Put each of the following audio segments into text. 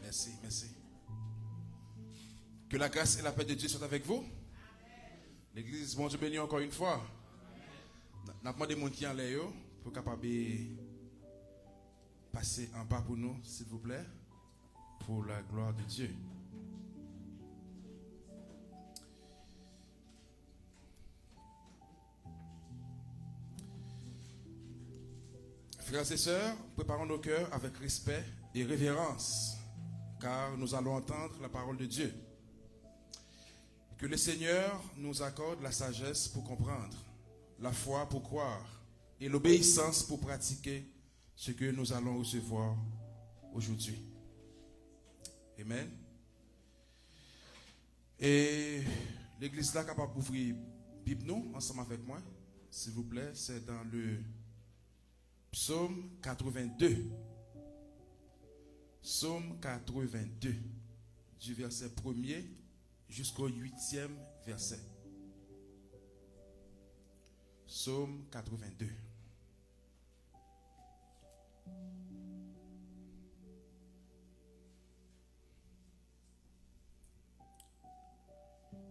Merci, merci. Que la grâce et la paix de Dieu soient avec vous. L'église, bon Dieu béni encore une fois. N'a pas demandé qui en l'air pour capable passer en bas pour nous, s'il vous plaît, pour la gloire de Dieu. Frères et sœurs, préparons nos cœurs avec respect et révérence, car nous allons entendre la parole de Dieu. Que le Seigneur nous accorde la sagesse pour comprendre, la foi pour croire et l'obéissance pour pratiquer ce que nous allons recevoir aujourd'hui. Amen. Et l'église là capable d'ouvrir Bible nous ensemble avec moi, s'il vous plaît, c'est dans le Psaume 82. Psaume 82, du verset 1er jusqu'au 8e verset. Psaume 82.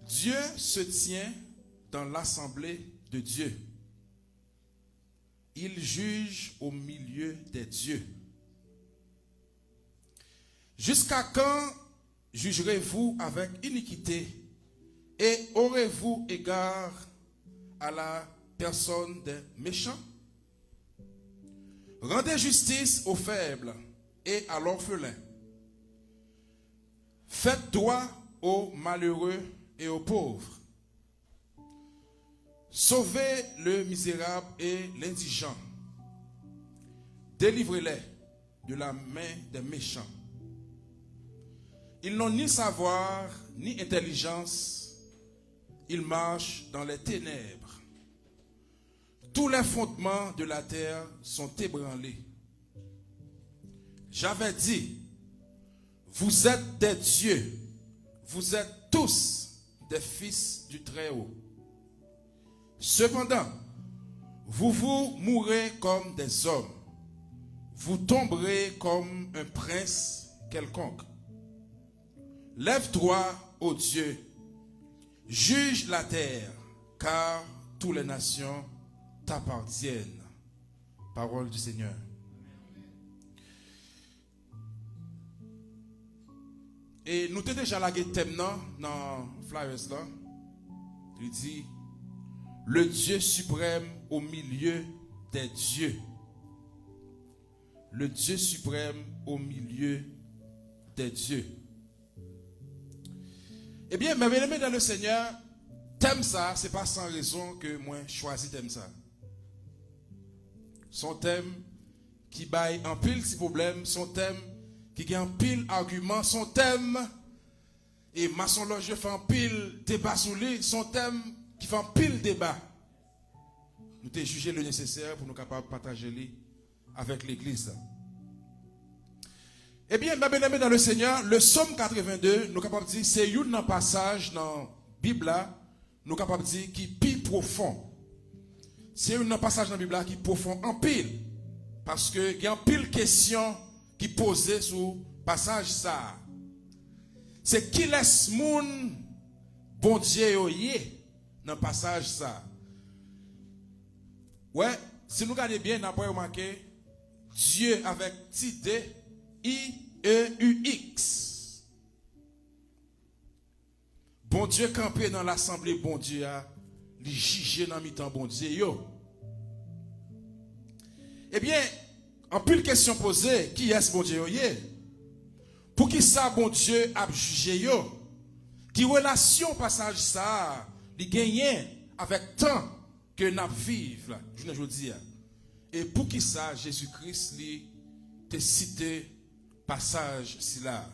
Dieu se tient dans l'assemblée de Dieu. Il juge au milieu des dieux. Jusqu'à quand jugerez-vous avec iniquité et aurez-vous égard à la personne des méchants? Rendez justice aux faibles et à l'orphelin. Faites droit aux malheureux et aux pauvres. Sauvez le misérable et l'indigent. Délivrez-les de la main des méchants. Ils n'ont ni savoir, ni intelligence. Ils marchent dans les ténèbres. Tous les fondements de la terre sont ébranlés. J'avais dit, vous êtes des dieux. Vous êtes tous des fils du Très-Haut. Cependant, vous vous mourrez comme des hommes. Vous tomberez comme un prince quelconque. Lève-toi, ô Dieu, juge la terre, car toutes les nations t'appartiennent. Parole du Seigneur. Et nous t'ai déjà lagué thème dans Flyers là. Il dit, le Dieu suprême au milieu des dieux. Le Dieu suprême au milieu des dieux. Eh bien, mes bien-aimés dans le Seigneur, thème ça, c'est pas sans raison que moi choisi thème ça. Son thème qui baille en pile si problème, son thème qui gagne en pile argument, son thème et maçon loge fait en pile débat sur lui, son thème qui fait en pile débat. Nous t'ai jugé le nécessaire pour nous capables de partager lui avec l'église. Eh bien, mes bien-aimés dans le Seigneur, le Psaume 82, nous sommes capables de dire, c'est un passage dans la Bible, nous sommes capables de dire, qui est plus profond. C'est un passage dans la Bible qui est profond en pile. Parce qu'il y a en pile questions qui posent sur le passage ça. C'est qui laisse moun bon Dieu yoye dans le passage ça. Ouais, si nous regardons bien, nous avons remarqué Dieu avec D, I-E-U-X. Bon Dieu campé dans l'assemblée, bon Dieu a jugé dans mi-temps, bon Dieu yo. Eh bien, en plus de questions posées, qui est-ce bon Dieu yo? Pour qui ça bon Dieu a jugé yo? Qui relation passage ça, li gagne avec temps que nous vivons, je ne dis pas. Et pour qui ça, Jésus-Christ li te cité passage si là.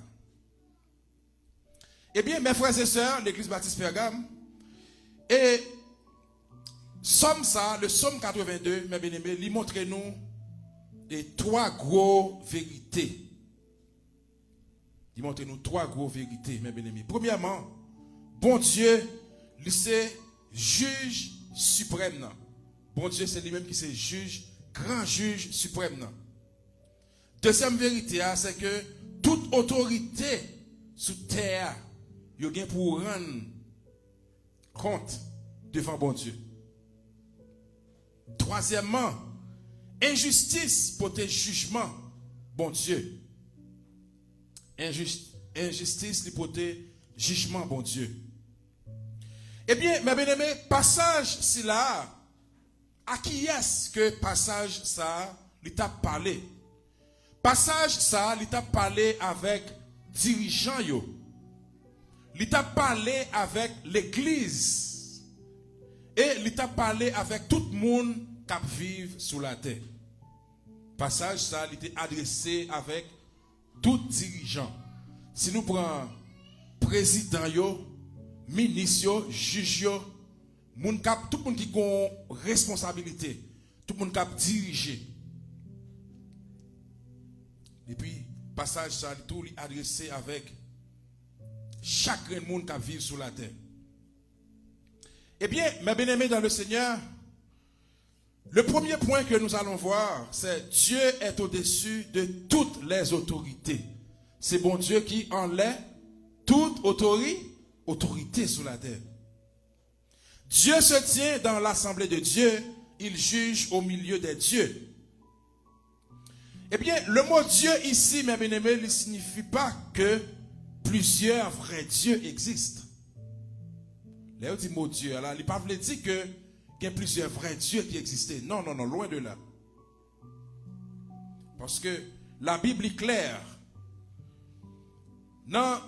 Eh bien, mes frères et sœurs, l'église baptiste Pergame, et somme ça, le Psaume 82, mes bien-aimés, il montre nous les trois gros vérités. Il montre nous trois gros vérités, mes bien-aimés. Premièrement, bon Dieu, lui c'est juge suprême. Bon Dieu, c'est lui-même qui c'est juge, grand juge suprême. Deuxième vérité, c'est que toute autorité sous terre, yo gen pour rendre compte devant bon Dieu. Troisièmement, injustice pour tes jugements, bon Dieu. Injustice pour tes jugements, bon Dieu. Eh bien, mes bien-aimés, passage si là, à qui est-ce que passage ça, il t'a parlé? Passage ça, il t'a parlé avec dirigeants yo. Il t'a parlé avec l'église. Et il t'a parlé avec tout le monde qui vit sur la terre. Passage ça, il était adressé avec tout dirigeant. Si nous prenons président yo, ministre yo, juge yo, tout le monde qui a une responsabilité, tout le monde qui a dirigé. Et puis, passage ça, tout est adressé avec chaque monde qui vit sur la terre. Eh bien, mes bien-aimés dans le Seigneur, le premier point que nous allons voir, c'est Dieu est au-dessus de toutes les autorités. C'est bon Dieu qui enlève toute autorité sur la terre. Dieu se tient dans l'assemblée de Dieu, il juge au milieu des dieux. Eh bien, le mot Dieu ici, mes bien-aimés, ne signifie pas que plusieurs vrais dieux existent. Là, on dit mot Dieu, alors, il ne veut pas dire que il y a plusieurs vrais dieux qui existaient. Non, non, non, loin de là. Parce que la Bible est claire. Non,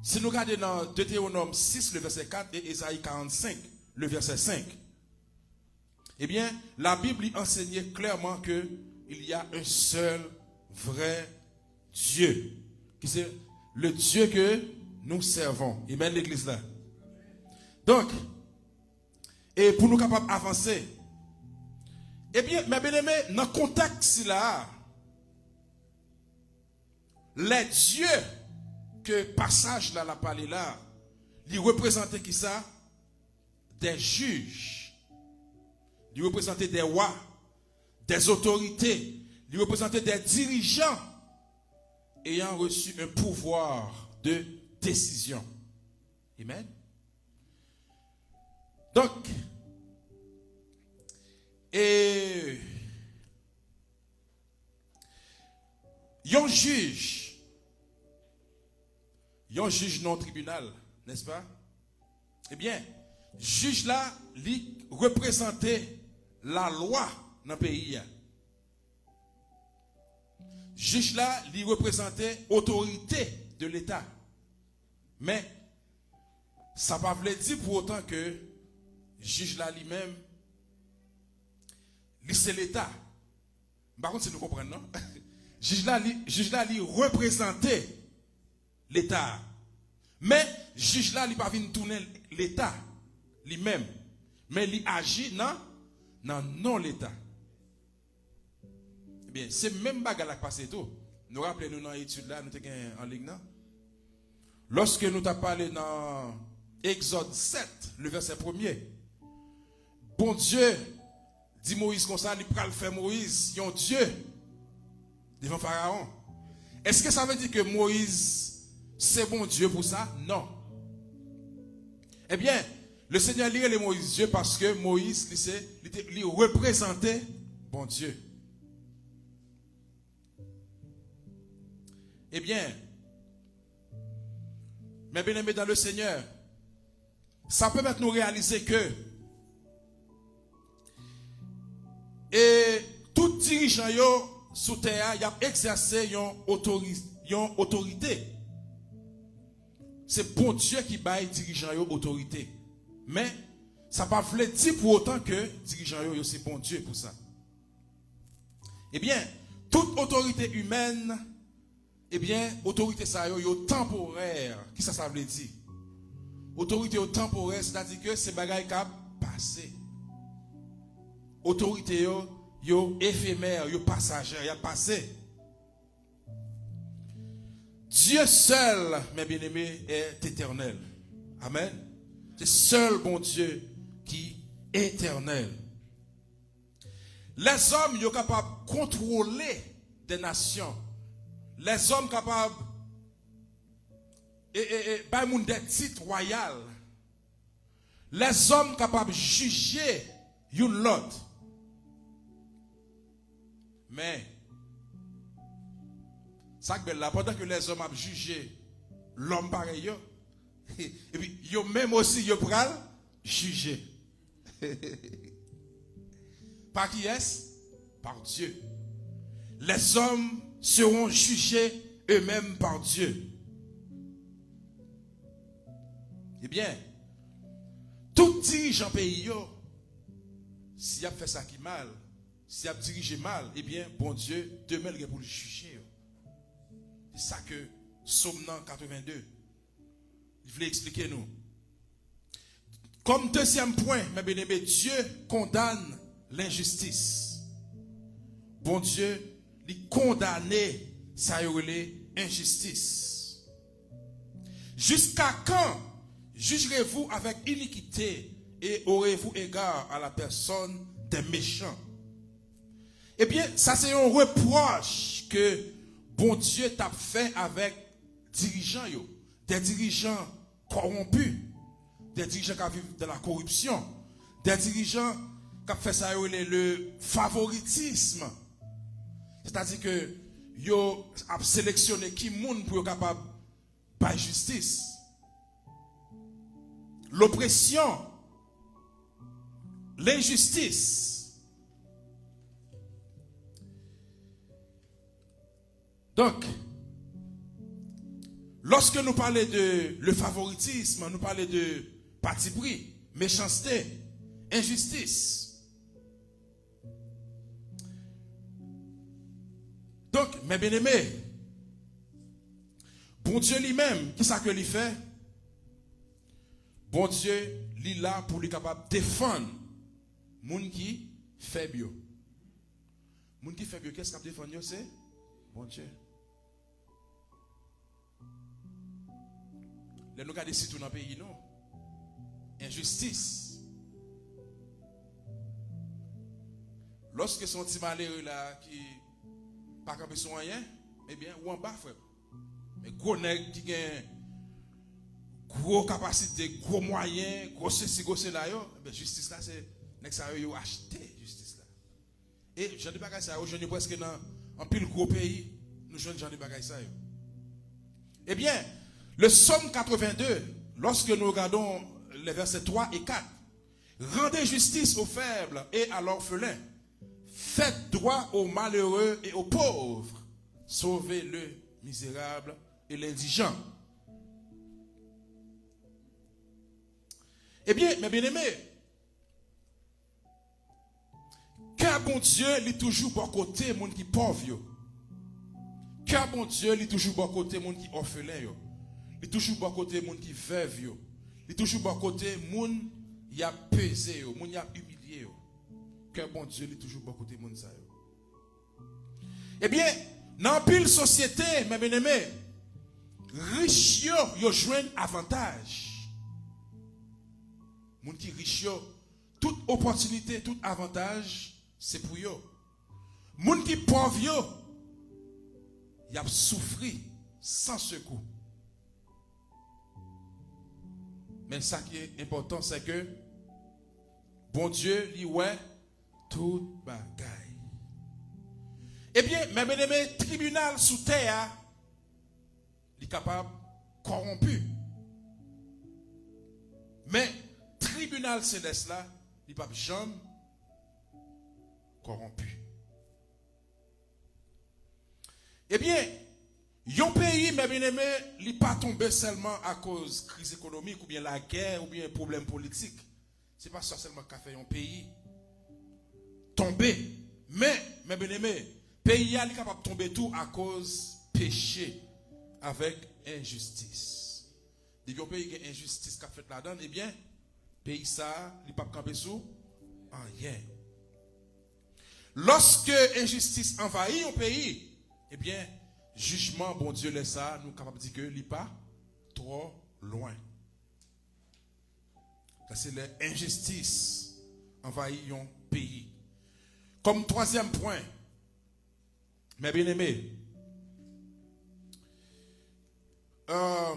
si nous regardons dans Deutéronome 6, le verset 4 et Ésaïe 45, le verset 5, eh bien, la Bible enseignait clairement qu'il y a un seul vrai Dieu. Qui c'est le Dieu que nous servons. Amen, l'église là. Donc, et pour nous capables d'avancer, eh bien, mes bien-aimés, dans le contexte là, les dieux que passage là, la parlé là, ils représentaient qui ça? Des juges. Ils représentaient des rois, des autorités. Ils représentaient des dirigeants ayant reçu un pouvoir de décision. Amen. Donc, et un juge non tribunal, n'est-ce pas? Eh bien, juge là, il représentait la loi dans le pays. Juge là, il représentait l'autorité de l'État. Mais, ça ne veut pas dire pour autant que juge là lui-même, c'est l'État. Par contre, si nous comprenons, non? Juge là, il représentait l'État. Mais, juge là, il pas venir tourner l'État lui-même. Mais il agit non l'État. Eh bien, c'est même bagarre qui passe tout. Nous rappelons dans l'étude là, nous sommes en ligne. Lorsque nous t'avons parlé dans Exode 7, le verset 1er, bon Dieu dit Moïse comme ça, il peut le faire Moïse, un Dieu devant Pharaon. Est-ce que ça veut dire que Moïse, c'est bon Dieu pour ça? Non. Eh bien, le Seigneur lirait les Moïse Dieu parce que Moïse, il représentait bon Dieu. Eh bien, mes bien-aimés dans le Seigneur, ça peut mettre nous réaliser que et tout dirigeant sous terre, il a exercé une autorité. C'est bon Dieu qui baille dirigeant autorité. Mais ça ne veut pas dire pour autant que dirigeant c'est bon Dieu pour ça. Eh bien, toute autorité humaine, eh bien, autorité ça est temporaire. Qui ça veut dire? Autorité temporaire, c'est-à-dire que c'est bagaille qui a passé. Autorité yo éphémère, yo passagère, y a passé. Dieu seul, mes bien-aimés, est éternel. Amen. C'est seul bon Dieu qui est éternel. Les hommes sont capables de contrôler des nations. les hommes capables et par moun des titres royaux, les hommes capables de juger une l'autre. Mais ça que là, pendant que les hommes ont jugé l'homme pareil, et puis yo même aussi yo pral juger. Par qui est-ce? Par Dieu. Les hommes seront jugés eux-mêmes par Dieu. Eh bien, tout dirigeant pays, s'il a fait ça qui mal, s'il a dirigé mal, eh bien, bon Dieu, demain, il va pour le juger. C'est ça que Somme 82, il voulait expliquer nous. Comme deuxième point, mes bien-aimés, Dieu condamne l'injustice. Bon Dieu, il condamne ça injustice. Jusqu'à quand jugerez-vous avec iniquité et aurez-vous égard à la personne des méchants? Eh bien, ça c'est un reproche que bon Dieu t'a fait avec dirigeants, des dirigeants corrompus, des dirigeants qui vivent de la corruption, des dirigeants qui fait ça le favoritisme. C'est-à-dire que yo a sélectionné qui monde pour être capable de justice. L'oppression, l'injustice. Donc, lorsque nous parlons de le favoritisme, nous parlons de parti pris, méchanceté, injustice. Donc, mes bien-aimés, bon Dieu lui-même, qui ça que lui fait? Bon Dieu, lui là pour lui capable de défendre moun qui faible. Moun qui faible, qu'est-ce qu'il défend? C'est bon Dieu. Les nous regardons ici tout dans le pays, non? Injustice. Lorsque son petit malheureux là qui pas capable de rien, eh bien, ou en bas, frère. Mais gros nèg qui gagne gros capacité, gros moyens, gros ceci, gros cela, ben justice là, c'est nèg ça yo acheté justice là. Et j'en ai pas ça, aujourd'hui presque dans un pile gros pays, nous jeunes j'en ai pas ça. Eh bien, le Psaume 82, lorsque nous regardons les versets 3 et 4, rendez justice aux faibles et à l'orphelin. Faites droit aux malheureux et aux pauvres. Sauvez le misérable et l'indigent. Eh bien, mes bien-aimés, car bon Dieu, il est toujours bon côté, monde qui pauvre. Car bon Dieu, il est toujours bon côté, monde qui orphelin. Il est toujours bon côté, monde qui veuve. Il est toujours bon côté, monde qui a pesé, monde qui a humilié. Que bon Dieu est toujours beaucoup de monde ça. Eh bien, dans pile société, mes bien-aimés, riches yo joignent avantage. Moun qui riche toute opportunité, tout avantage, c'est pour eux. Moun qui pauvre yo, y a souffri sans secours. Mais ça qui est important, c'est que bon Dieu lui ouais tout bagaille. Eh bien, mes bien-aimés, tribunal sous terre, il est capable corrompu. Mais tribunal céleste là, il n'est pas jamais corrompu. Eh bien, un pays, mes bien-aimés, il n'est pas tombé seulement à cause de la crise économique, ou bien la guerre, ou bien un problème politique. Ce n'est pas ça seulement qui a fait un pays tomber. Mais, mes bien-aimés, le pays est capable de tomber tout à cause de péché avec injustice. Depuis un pays qui a injustice qui a fait là-dedans, eh bien, le pays ça, il n'est pas campé sous rien. Lorsque injustice envahit un pays, eh bien, jugement, bon Dieu, laisse ça, nous sommes capables de dire que il n'est pas trop loin. C'est l'injustice envahit un pays. Comme troisième point, mes bien-aimés, euh,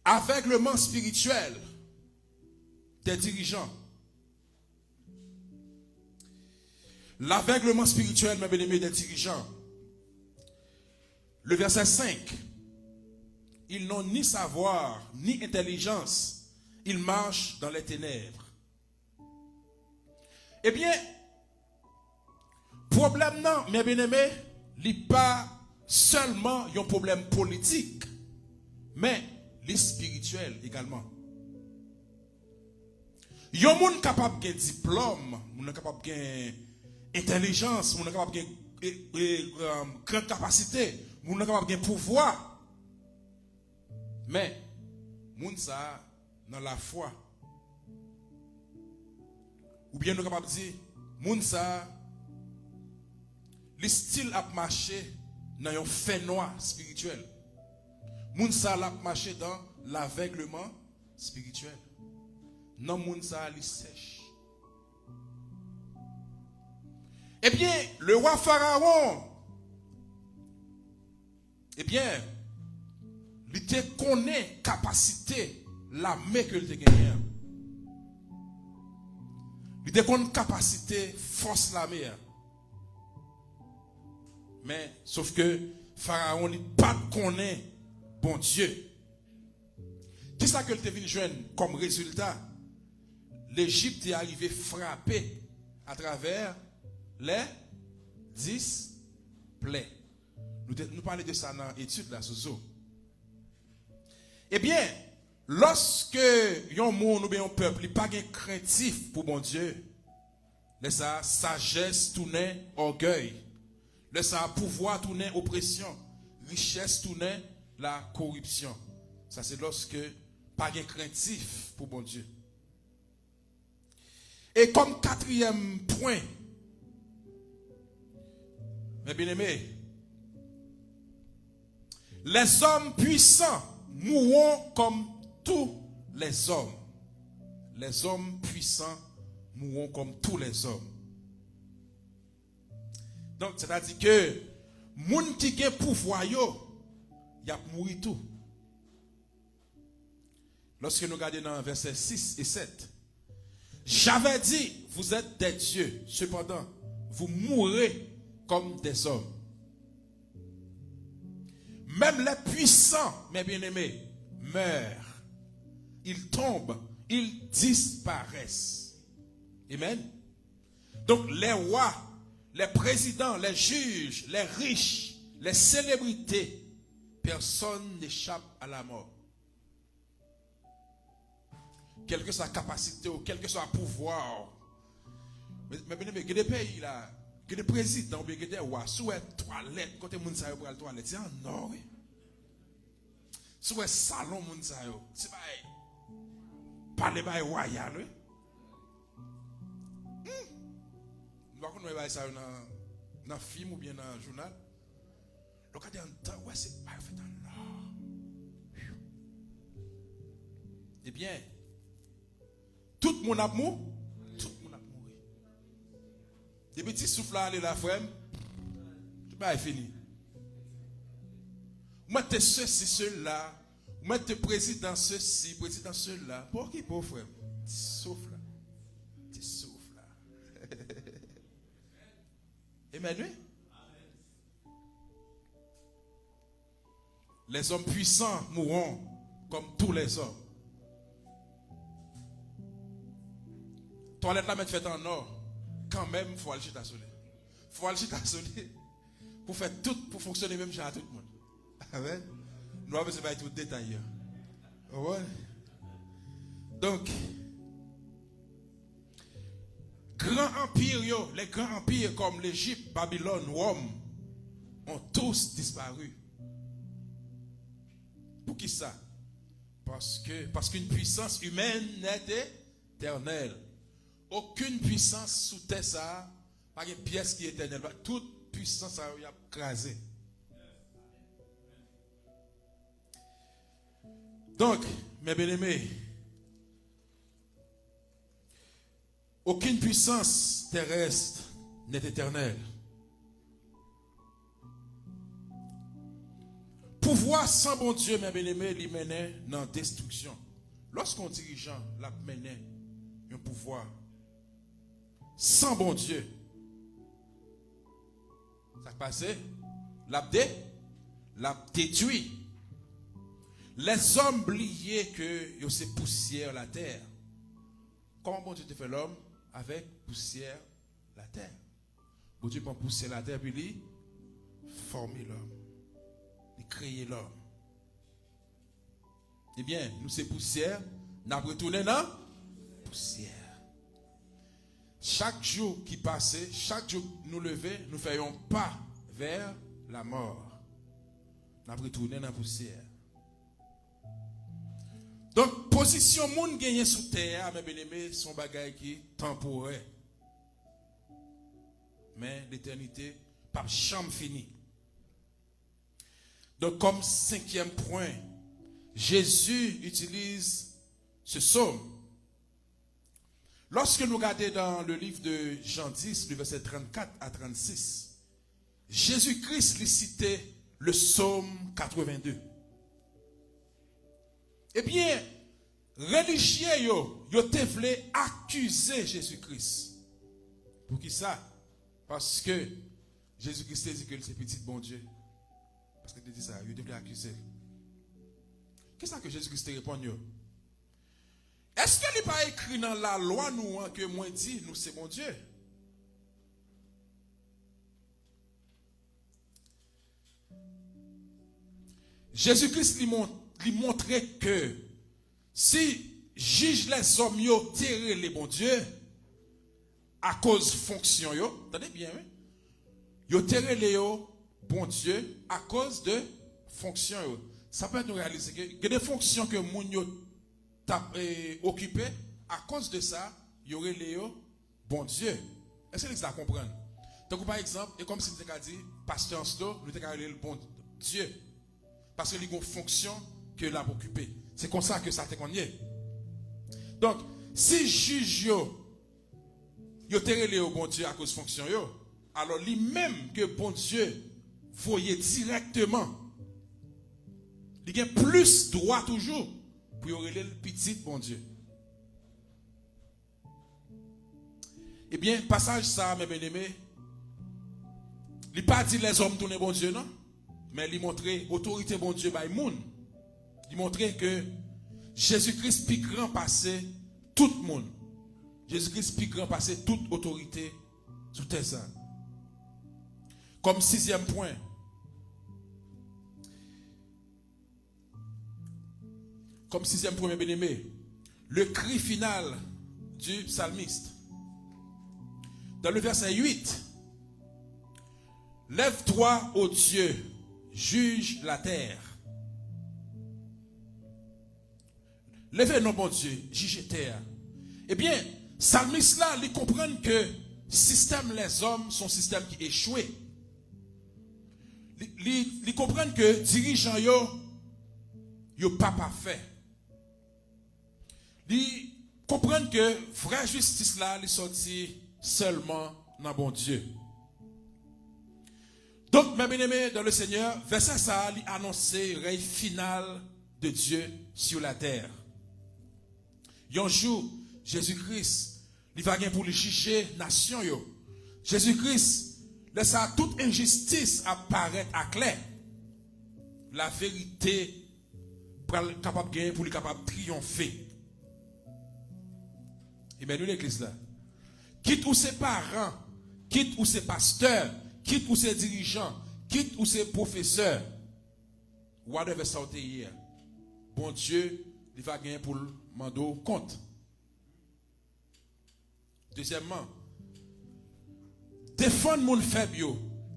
aveuglement spirituel des dirigeants. L'aveuglement spirituel, mes bien-aimés, des dirigeants. Le verset 5. Ils n'ont ni savoir, ni intelligence. Ils marchent dans les ténèbres. Eh bien, problème non, mes bien-aimés, il n'est pas seulement un problème politique, mais il est spirituel également. Il y a des gens capables de diplôme, des gens capables de intelligence, des gens capables de grande capacité, des gens capables de pouvoir. Mais, les gens dans la foi. Ou bien nous sommes capables de dire, les gens, le style a marché dans un fait noir spirituel. Les gens a marché dans l'aveuglement spirituel. Non, les gens li sèche. Eh bien, le roi Pharaon, eh bien, il te connaît capacité l'armée que il te gagne. Il te connaît capacité force l'armée. Mais sauf que Pharaon n'est pas connaît bon Dieu. Qu'est-ce que il te venu joindre comme résultat? L'Égypte est arrivée frappée à travers les 10 plaies. Nous parlons de ça dans l'étude là, Soso. Eh bien, lorsque un monde ou bien un peuple n'est pas craintif pour bon Dieu, laisse sa sagesse tourner orgueil, laisse sa pouvoir tourner oppression, richesse tourner la corruption. Ça c'est lorsque pas craintif pour bon Dieu. Et comme quatrième point, mes bien-aimés, les hommes puissants mourront comme tous les hommes. Les hommes puissants mourront comme tous les hommes. Donc, c'est-à-dire que, moun qui a pouvoir, y a mouru tout. Lorsque nous regardons dans versets 6 et 7, j'avais dit, vous êtes des dieux, cependant, vous mourrez comme des hommes. Même les puissants, mes bien-aimés, meurent. Ils tombent, ils disparaissent. Amen. Donc les rois, les présidents, les juges, les riches, les célébrités, personne n'échappe à la mort. Quelle que soit sa capacité ou quel que soit le pouvoir. Mais bien-aimés, il y a des pays là, il y a des présidents, il y a des rois, sous les toilettes, quand les gens sont à la toilette, c'est en or. Sous les salons, les gens sont c'est pas les bails royal. Nous ne pouvons pas ça dans un film ou bien dans un journal. Donc, on dit en temps, ouais, c'est pas fait en or. Eh bien, tout le monde a mouru. Tout le monde a mouru. Des petits souffles à la frère, tout est fini. Moi, tu es ceci, cela. Moi, tu es président ceci, président cela. Pour qui, pour frère? Tu souffles là. Tu souffles là. Emmanuel? Les hommes puissants mourront comme tous les hommes. Toilette là, mettre fait en or. Quand même, il faut aller chez ta soleil. Il faut aller chez ta soleil pour faire tout, pour fonctionner même chez tout le monde. Amen. Nous avons besoin de tout détail. Ouais. Donc, les grands empires comme l'Égypte, Babylone, Rome, ont tous disparu. Pour qui ça? Parce qu'une puissance humaine n'est éternelle. Aucune puissance sous terre ça, pas une pièce qui est éternelle. Toute puissance a écrasé. Donc, mes bien-aimés, aucune puissance terrestre n'est éternelle. Pour pouvoir sans bon Dieu, mes bien-aimés, il menait dans la destruction. Lorsqu'un dirigeant l'a mené un pouvoir sans bon Dieu, ça passe, l'a détruit. Les hommes oubliaient que c'est poussière la terre. Comment bon Dieu te fait l'homme? Avec poussière la terre. Bon Dieu prend poussière la terre puis il forme l'homme. Il crée l'homme. Eh bien, nous c'est poussière, nous avons retourné dans poussière. Chaque jour qui passait, chaque jour nous lever, nous faisions pas vers la mort. Nous avons retourné dans la poussière. Donc, position monde gagné sous terre, mes bien-aimés, son bagage qui est temporaire. Mais l'éternité, pas chambre finie. Donc, comme cinquième point, Jésus utilise ce psaume. Lorsque nous regardons dans le livre de Jean 10, le verset 34 à 36, Jésus-Christ lui citait le psaume 82. Eh bien, religieux, yo te voulaient accuser Jésus-Christ. Pour qui ça? Parce que Jésus-Christ dit que c'est petit bon Dieu. Parce que tu dis ça, yo te voulaient accuser. Qu'est-ce que Jésus-Christ te répond? Est-ce qu'il n'est pas écrit dans la loi nous que moi dit nous c'est mon Dieu? Jésus-Christ lui montrait que si juge les hommes yo terre les bons dieux à cause fonction yo, attendez bien, oui? Yo terre les bon Dieu à cause de fonction yo. Ça peut nous réaliser que il y a des fonctions que moun yo occupé à cause de ça, il y aurait les bon Dieu. Est-ce que vous comprenez? Donc par exemple, et comme si nous avons dit pasteur Anslo, nous avons le bon Dieu. Parce qu'il y a une fonction que l'a occupé. C'est comme ça que ça te connaît. Donc, si juge yo terrele au bon Dieu à cause de fonction yo, alors lui-même que bon Dieu voyait directement, il a plus droit toujours pour y le petit bon Dieu. Eh bien, passage ça, mes bien-aimés, il n'a pas dit les hommes tournent bon Dieu, non? Mais il montrait autorité bon Dieu by moun. Il montrait que Jésus-Christ peut grand passer tout le monde. Jésus-Christ peut grand passer toute autorité sur terre ça. Comme sixième point. Comme sixième point, bien aimé, le cri final du psalmiste. Dans le verset 8, lève-toi, ô Dieu, juge la terre. Lève-nous, bon Dieu, juge la terre. Eh bien, psalmiste là, ils comprennent que le système les hommes sont un système qui échoué. Ils comprennent que dirigeants yo pas parfait. Ils comprennent que vraie justice là, ils sorti seulement dans bon Dieu. Donc, mes bien-aimés dans le Seigneur, verset ça, il annonce le règne final de Dieu sur la terre. Un jour, Jésus-Christ, il va venir pour le juger nation yo. Jésus-Christ laisse toute injustice apparaître à clair. La vérité capable de gagner pour lui capable de triompher. Et bien nous l'église là. Quitte ou ses parents, quitte ou ses pasteurs, quitte ou ses dirigeants, quitte ou ses professeurs. Whatever ça a été hier. Bon Dieu, il va gagner pour le mando compte. Deuxièmement, défendre mon faible.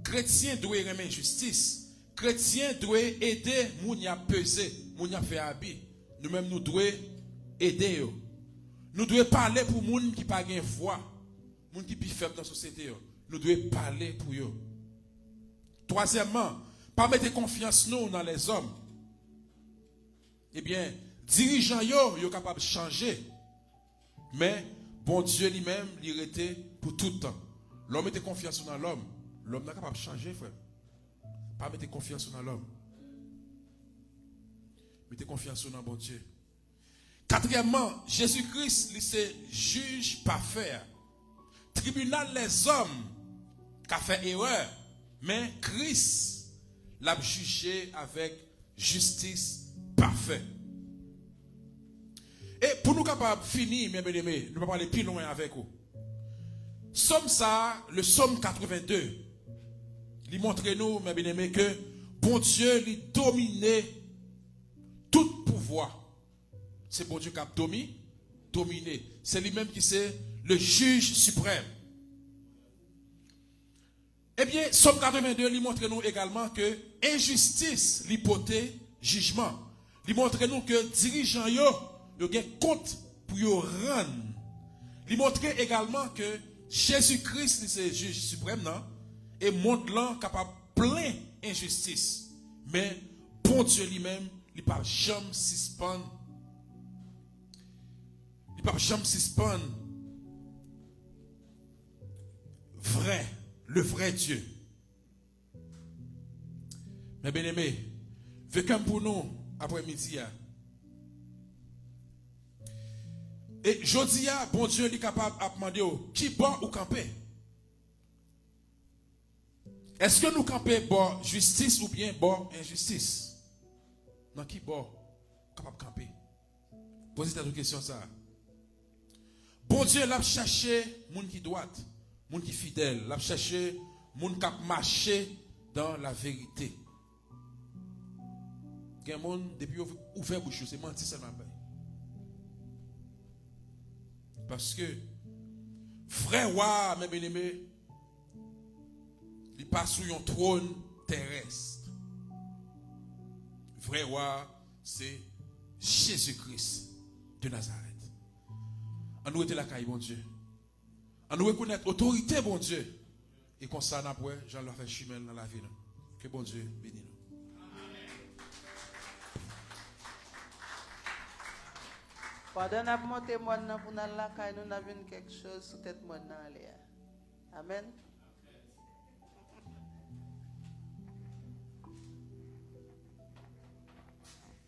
Chrétien doit remettre justice. Chrétien doit aider moun y a pesé, moun y a fait habit. Nous-mêmes nous devons aider. Nous devons parler pour moun qui pas gain voix, moun qui plus faible dans la société. Nous devons parler pour eux. Troisièmement, pas mettre confiance nous dans les hommes. Eh bien, dirigeants yo capable de changer. Mais bon Dieu lui-même, il était pour tout le temps. L'homme était confiance dans l'homme. L'homme n'est pas capable de changer, frère. Pas mettre confiance dans l'homme. Mettez confiance dans bon Dieu. Quatrièmement, Jésus-Christ, c'est juge parfait. Tribunal les hommes qui a fait erreur, mais Christ l'a jugé avec justice parfaite. Et pour nous capables de finir, mes bien-aimés, nous ne pouvons pas aller plus loin avec vous. Somme ça, le Somme 82, il montre nous, mes bien-aimés, que bon Dieu lui domine tout pouvoir. C'est bon Dieu qui a dominé. C'est lui-même qui c'est le juge suprême. Eh bien, Somme 82, il montre nous également que injustice, l'hypothèse, jugement. Il montre nous que dirigeants, ils ont compte pour y rendre. Il montre également que Jésus-Christ, c'est juge suprême, non? Et montre là capable plein injustice. Mais bon Dieu lui-même, il ne peut jamais suspendre. Il ne peut jamais suspendre le vrai Dieu. Mais bien aimé, vécu pour nous après-midi. Et jeudi, bon Dieu est capable de demander qui bon ou camper. Est-ce que nous camper bon justice ou bien bon injustice? Non, qui bon capable de camper? Posez cette question ça. Bon Dieu l'a cherché moun qui droit, moun qui fidèle, l'a cherché moun qui marché dans la vérité. Gen moun depuis ouvert bouche, c'est menti seulement. Parce que frère roi, mes bien-aimés, il passe sur un trône terrestre. Vrai roi, c'est Jésus-Christ de Nazareth. On nous était la caille, bon Dieu. On nous reconnaître autorité, bon Dieu. Et comme ça, après, j'en leur fais chemin dans la vie. Que bon Dieu bénisse nous. Pendant que nous montons pour nous la caille, nous avons quelque chose sous tête. Amen.